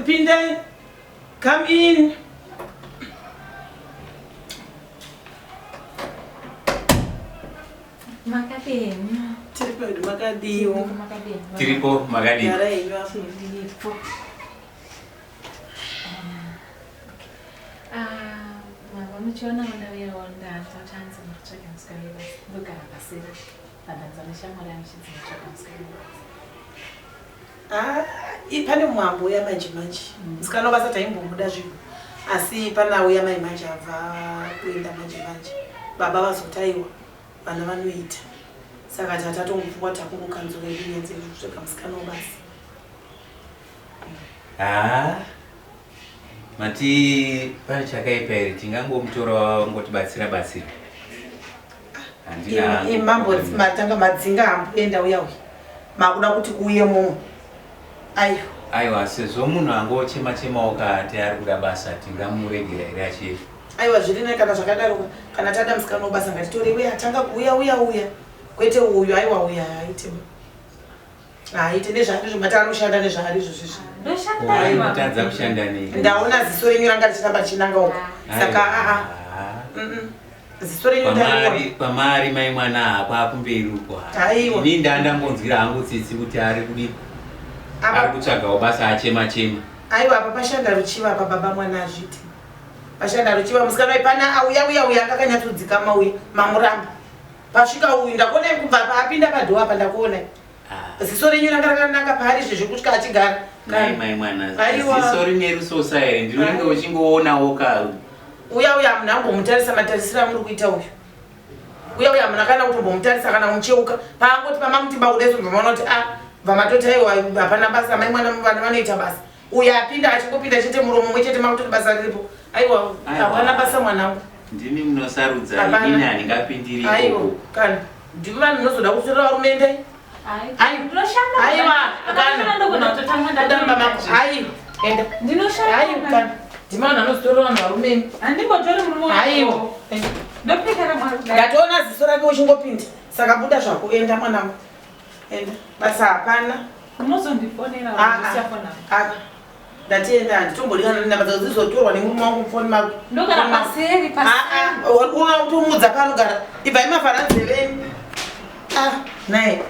Pinda. Come in. Makadeni. Tiripo makadiyo. Tiripo magadi. Vanochiona vandaveonda tatanzi mukutsvaga musikana webasa ndogara paseri vadanza neshamwari anochidzi mukutsvaga musikana webasa. Pane mwambo yamanje manje musikana webasa taimbomuda zvinhu asi pana uya mai manje abva kuenda manje manje baba vazotaiwa vana vanoita saka tatatongopfungwa takungokanzura irinyenze kusvika musikana webasa. Mati pane chakaipa here tingangomutora wangotibatsira batsira. Mambo matanga madzinga amboenda uya uya makuda kuti kuuye mumwe. Aiwa sezvo munhu angochema wakati ari kuda basa tingamuregera here achienda. Aiwa zvirinei kana zvakadaro kana tada musikana webasa ngatitore uya atanga kuuya uya kwete uyu aiwa uya aite nezvaari zvimati anoshanda nezvaari izvozvizvi. Tadza kushanda nei? Ndaona ziso renyu ranga richitamba chinanga uko saka ziso renyu pamari mai mwana apa kumberi uko. Ini ndandambonzwira hangu tsitsi kuti ari kutsvagawo basa achema. Aiwa apa pashanda ruchiva apa baba mwana azviti pashanda ruchiva musikana pana auya akakanyatsodzikama uya mamuramba pasvika uyu ndakuona kubva paapinda padhowa apa ndakuona ziso renyu ranga rakanaka paari zvezvekutya achigara. Mai mwana ziso rine rusosa here ndinenge uchingoonawo uya munhu ambomutarisa matarisiro amuri kuita uya munhu akana kutombomutarisa kana mucheuka paangoti pamamuti baudeso bvamaona kuti bvamatotaiwa hapana basa mai mwana vana vanoita basa uya apinda achingopinda chete muromo mumwe chete makutoti basa riripo. Aiwa hapana basa mwanangu. Ndini munosarudza ini handingapindiri ikoko. Kana ndimi vanhu munozoda kutorera varumende. Aiwa ndatoona ziso rake uchingopinda saka buda zvako enda mwanangu enda basa hapana. Ndatienda handitombodingana nenamba dzizotorwa nemurume wangu mufoni mako una kutomudza panogara ibva imafaranzeveni naye